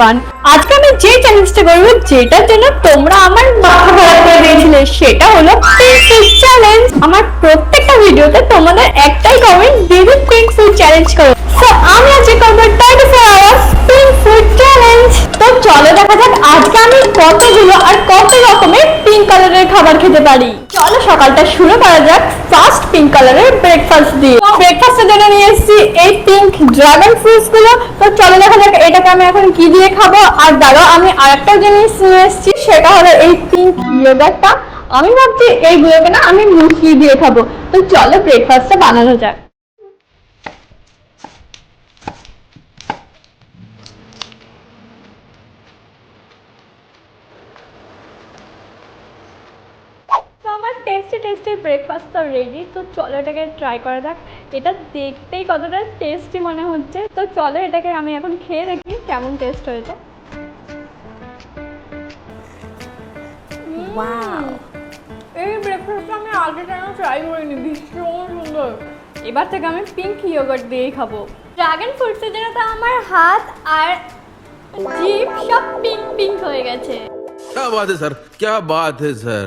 1। আজকে আমি যে চ্যালেঞ্জটা করব, যেটার জন্য তোমরা আমার মাথা খারাপ করে দিয়েছিলে, সেটা হলো পিঙ্ক ফুড চ্যালেঞ্জ। আমার প্রত্যেকটা ভিডিওতে তোমাদের একটাই কমেন্ট, দিদি পিঙ্ক ফুড চ্যালেঞ্জ করো। তো আমি আজকে করবো 24 আওয়ার্স পিঙ্ক ফুড চ্যালেঞ্জ। তো চলো দেখা যাক আজকে আমি কতগুলো আর কত রকমের পিঙ্ক কালারের খাবার খেতে পারি। চলো সকালটা শুরু করা যাক ফার্স্ট পিঙ্ক কালারের ব্রেকফাস্ট দিয়ে। ব্রেকফাস্টের জন্য নিয়ে এসেছি এই পিঙ্ক ড্রাগন ফ্রুটস গুলো। তো চলো দেখা যাক এটাকে আমি এখন কি দিয়ে খাবো। আর দাঁড়াও, আমি আরেকটা জিনিস নিয়ে এসেছি, সেটা হলো এই পিঙ্ক ইয়োগার্টটা। আমি ভাবছি এইগুলোকে না আমি মুসলি দিয়ে খাবো। তো চলো ব্রেকফাস্টটা বানানো যাক। আমার টেস্টি টেস্টি ব্রেকফাস্ট রেডি। তো চলো এটাকে ট্রাই করা যাক। এটা দেখতেই কতটা টেস্টি মনে হচ্ছে। তো চলো এটাকে আমি এখন খেয়ে দেখি কেমন টেস্ট হয়েছে। এই ব্রেকফাস্টটা আমি আগে কেন ট্রাই করিনি, ভীষণ সুন্দর। এবার থেকে আমি পিঙ্ক ইয়োগার্ট দিয়েই খাবো। ড্রাগন ফ্রুটসের জন্য তো আমার হাত আর জিভ সব পিঙ্ক পিঙ্ক হয়ে গেছে। क्या बात है सर, क्या बात है सर।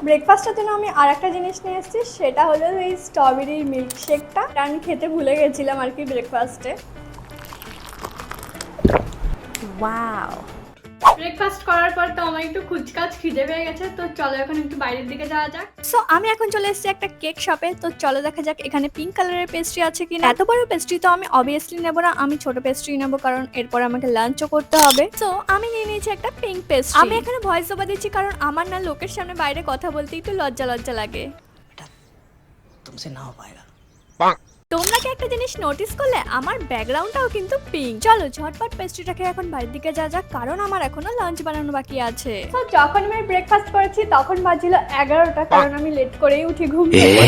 ব্রেকফাস্টের জন্য আমি আরেকটা জিনিস নিয়ে এসেছি, সেটা হলো এই স্ট্রবেরি মিল্কশেকটা। আমি খেতে ভুলে গেছিলাম আর কি ব্রেকফাস্টে। ওয়াও, ব্রেকফাস্ট করার পর তো আমার একটু খুচকাচ খিদে পেয়ে গেছে। তো চলো এখন একটু বাইরের দিকে যাওয়া যাক। সো আমি এখন চলে এসেছি একটা কেক শপে। তো চলো দেখা যাক এখানে পিঙ্ক কালারের পেস্ট্রি আছে কিনা। এত বড় পেস্ট্রি তো আমি অবভিয়াসলি নেব না, আমি ছোট পেস্ট্রি নেব, কারণ এরপর আমাকে লাঞ্চও করতে হবে। তো আমি নিয়ে নিয়েছি একটা পিঙ্ক পেস্ট্রি। আমি এখানে ভয়েস ওভার দিচ্ছি, কারণ আমার না লোকের সামনে বাইরে কথা বলতে একটু লজ্জা লজ্জা লাগে। तुमसे ना हो पाएगा। তোমরা কি একটা জিনিস নোটিস করলে, আমার ব্যাকগ্রাউন্ডটাও কিন্তু পিঙ্ক। চলো ঝটপট পেস্ট্রিটাকে এখন বাড়ির দিকে যা যাক, কারণ আমার এখনো লাঞ্চ বানানো বাকি আছে। তো যখন আমি ব্রেকফাস্ট করেছি তখন বাজছিল 11টা, কারণ আমি লেট করেই উঠি ঘুম থেকে।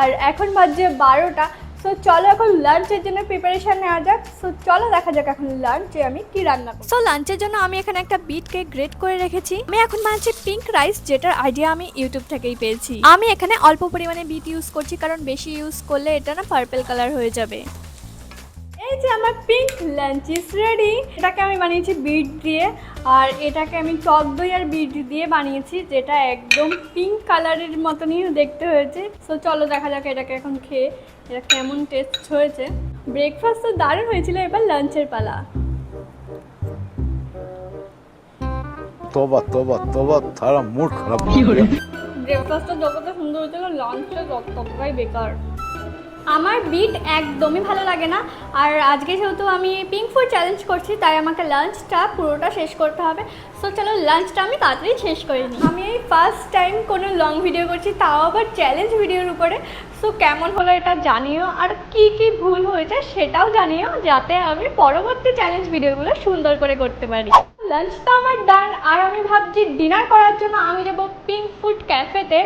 আর এখন বাজছে 12টা। সো চলো এখন লাঞ্চের জন্য প্রিপারেশন নেওয়া যাক। সো চলো দেখা যাক এখন লাঞ্চে আমি কি রান্না করব। সো লাঞ্চের জন্য আমি এখানে একটা বিট কেক গ্রেট করে রেখেছি। আমি এখন বানাচ্ছি পিঙ্ক রাইস, যেটার আইডিয়া আমি ইউটিউব থেকেই পেয়েছি। আমি এখানে অল্প পরিমাণে বিট ইউজ করছি, কারণ বেশি ইউজ করলে এটা না পার্পল কালার হয়ে যাবে। এই যে আমার পিঙ্ক লাঞ্চ ইজ রেডি। এটাকে আমি বানিয়েছি বিট দিয়ে, আর এটাকে আমি টক দই আর বিট দিয়ে বানিয়েছি, যেটা একদম পিঙ্ক কালারের মতনই দেখতে হয়েছে। সো চলো দেখা যাক এটাকে এখন খেয়ে এটা কেমন টেস্ট হয়েছে। ব্রেকফাস্ট তো দারুণ হয়েছিল, এবার লাঞ্চের পালা। तोबा तोबा तोबा, थारा मूड खराब हो गया। ব্রেকফাস্টটা যতটা সুন্দর হয়েছিল, লাঞ্চটা ততটাই বেকার। আমার বিট একদমই ভালো লাগে না। আর আজকে যেহেতু আমি পিঙ্ক ফুড চ্যালেঞ্জ করছি, তাই আমাকে লাঞ্চটা পুরোটা শেষ করতে হবে। সো চলো লাঞ্চটা আমি তাড়াতাড়ি শেষ করে নিই। আমি এই ফার্স্ট টাইম কোনো লং ভিডিও করছি, তাও আবার চ্যালেঞ্জ ভিডিওর উপরে। সো কেমন হলো এটা জানিও, আর কি কি ভুল হয়েছে সেটাও জানিও, যাতে আমি পরবর্তী চ্যালেঞ্জ ভিডিওগুলো সুন্দর করে করতে পারি। লাঞ্চ তো আমার ডান, আর আমি ভাবছি ডিনার করার জন্য আমি যাবো পিঙ্ক ফুড ক্যাফেতে।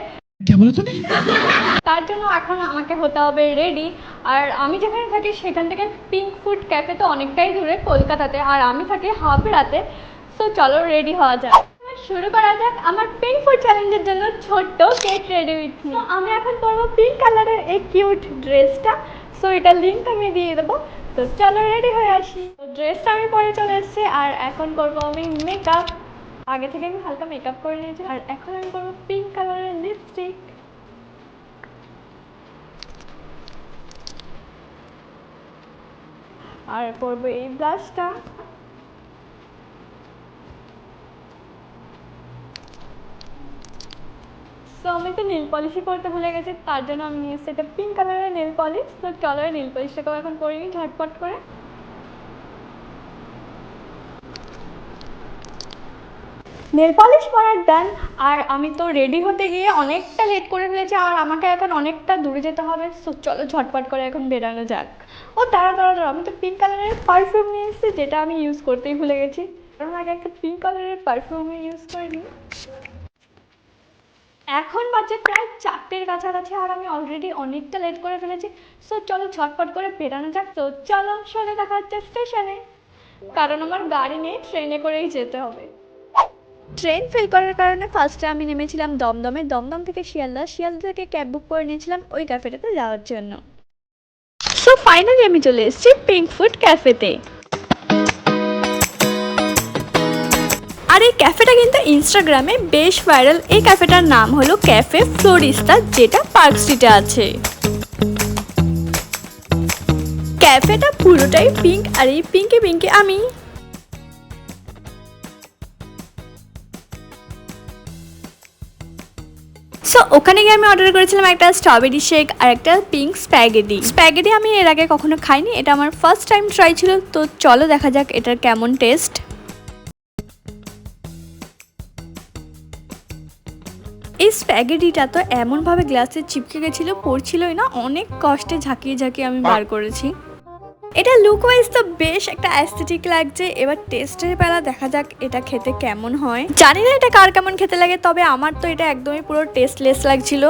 তার জন্য এখন আমাকে হতে হবে রেডি। আর আমি যেখানে থাকি সেখান থেকে পিঙ্ক ফুড ক্যাফে তো অনেকটাই দূরে কলকাতাতে, আর আমি থাকি হাবড়াতে। সো চলো রেডি হওয়া যাক, শুরু করা যাক আমার পিঙ্ক ফুড চ্যালেঞ্জের জন্য ছোট্ট কেক রেডি উইথ মি। আমি এখন পরবো পিঙ্ক কালারের এই কিউট ড্রেসটা। সো এটার লিঙ্ক আমি দিয়ে দেবো। তো চলো রেডি হয়ে আসি। তো ড্রেসটা আমি পরে চলে এসেছি, আর এখন করবো আমি মেকআপ। আগে থেকে আমি হালকা মেকআপ করে নিয়েছি, আর এখন আমি করবো পিঙ্ক কালারের লিপস্টিক। আর করবো এই ব্লাশটা। তো আমি তো নেল পলিশই করতে ভুলে গেছি, তার জন্য আমি নিয়ে এসেছি এটা পিঙ্ক কালারের নেল পলিশ। তো চলো নেল পলিশটাকেও এখন করে নিই ঝটপট করে। নেল পলিশ করার ডান। আর আমি তো রেডি হতে গিয়ে অনেকটা লেট করে ফেলেছি, আর আমাকে এখন অনেকটা দূরে যেতে হবে। সো চলো ঝটপট করে এখন বেরানো যাক। ও দাঁড়া, আমি তো পিঙ্ক কালারের পারফিউম নিয়ে এসেছি, যেটা আমি ইউজ করতেই ভুলে গেছি, কারণ আগে একটা পিঙ্ক কালারের পারফিউম ইউজ করিনি। এখন বাজে প্রায় 4টের কাছাকাছি, আর আমি অলরেডি অনেকটা লেট করে ফেলেছি। সো চলো ঝটপট করে বেরানো যাক। তো চলো সোজা দেখা হচ্ছে স্টেশনে, কারণ আমার গাড়ি নেই, ট্রেনে করেই যেতে হবে। ট্রেন ফেল করার কারণে ফার্স্টে আমি নেমেছিলাম দমদমে। দমদম থেকে শিয়ালদা, শিয়ালদা থেকে ক্যাব বুক করে নিয়েছিলাম ওই ক্যাফেটাতে যাওয়ার জন্য। সো ফাইনালি আমি চলে এসেছি পিঙ্ক ফুড ক্যাফেতে। এই ক্যাফেটা কিন্তু ইনস্টাগ্রামে বেশ ভাইরাল। এই ক্যাফেটার নাম হলো ক্যাফে ফ্লোরিস্তা, যেটা পার্ক স্ট্রিটে আছে। ক্যাফেটা পুরোটাই পিঙ্ক, আর এই পিঙ্কে পিঙ্কে আমি। সো ওখানে গিয়ে আমি অর্ডার করেছিলাম একটা স্ট্রবেরি শেক আর একটা পিঙ্ক স্প্যাগেটি। স্প্যাগেটি আমি এর আগে কখনো খাইনি, এটা আমার ফার্স্ট টাইম ট্রাই ছিল। তো চলো দেখা যাক এটার কেমন টেস্ট। এই স্প্যাগেটিটা তো এমনভাবে গ্লাসে চিপকে গেছিলো, পড়ছিলই না, অনেক কষ্টে ঝাঁকিয়ে ঝাঁকিয়ে আমি বার করেছি। এটা লুক ওয়াইজ তো বেশ একটা অ্যাস্থেটিক লাগছে। এবার টেস্টের বেলা দেখা যাক এটা খেতে কেমন হয়। জানি না এটা কার কেমন খেতে লাগে, তবে আমার তো এটা একদমই পুরো টেস্টলেস লাগছিল।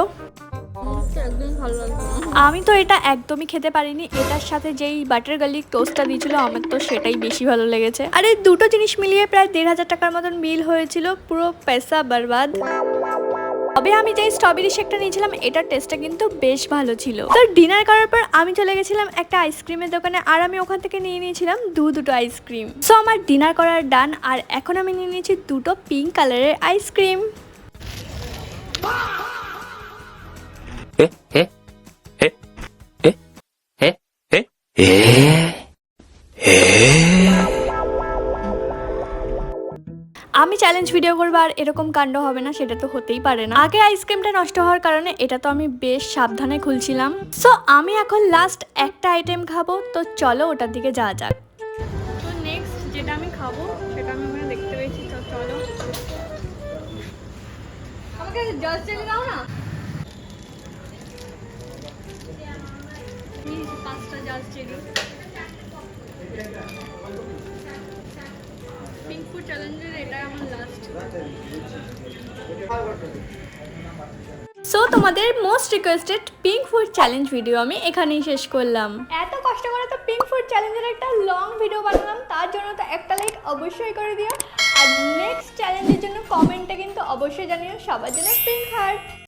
আমি তো এটা একদমই খেতে পারিনি। এটার সাথে যেই বাটার গার্লিক টোস্টটা দিয়েছিল আমার তো সেটাই বেশি ভালো লেগেছে। আর এই দুটো জিনিস মিলিয়ে প্রায় 1,500 টাকার মতন বিল হয়েছিল, পুরো পয়সা বরবাদ। তবে আমি যে স্ট্রবেরি শেকটা নিয়েছিলাম এটার টেস্টটা কিন্তু বেশ ভালো ছিল। তো ডিনার করার পর আমি চলে গেছিলাম একটা আইসক্রিমের দোকানে, আর আমি ওখান থেকে নিয়ে নিয়েছিলাম দুটো আইসক্রিম। সো আমার ডিনার করার ডান। আর এখন আমি নিয়ে নিয়েছি দুটো পিঙ্ক কালারের আইসক্রিম। আমি চ্যালেঞ্জ ভিডিও করবো আর এরকম কাণ্ড হবে না, সেটা তো হতেই পারে না। আগে আইসক্রিমটা নষ্ট হওয়ার কারণে এটা তো আমি বেশ সাবধানে খুলছিলাম। সো আমি এখন লাস্ট একটা আইটেম খাবো, তো চলো ওটার দিকে যাওয়া যাক। তো নেক্সট যেটা আমি খাবো সেটা আমি ওখানে দেখতে পেয়েছি, তো চলো। আমাকে জল চেলে দাও না। 5টা জল চেরি পিঙ্ক ফুড চ্যালেঞ্জের এটা আমার লাস্ট। সো তোমাদের most requested pink food challenge video আমি এখানেই শেষ করলাম। এত কষ্ট করে তো পিঙ্ক ফুড চ্যালেঞ্জের একটা লং ভিডিও বানালাম, তার জন্য তো একটা লাইক অবশ্যই করে দিও। আর নেক্সট চ্যালেঞ্জের জন্য কমেন্টে কিন্তু অবশ্যই জানিও সবার জন্য পিঙ্ক হার্ট।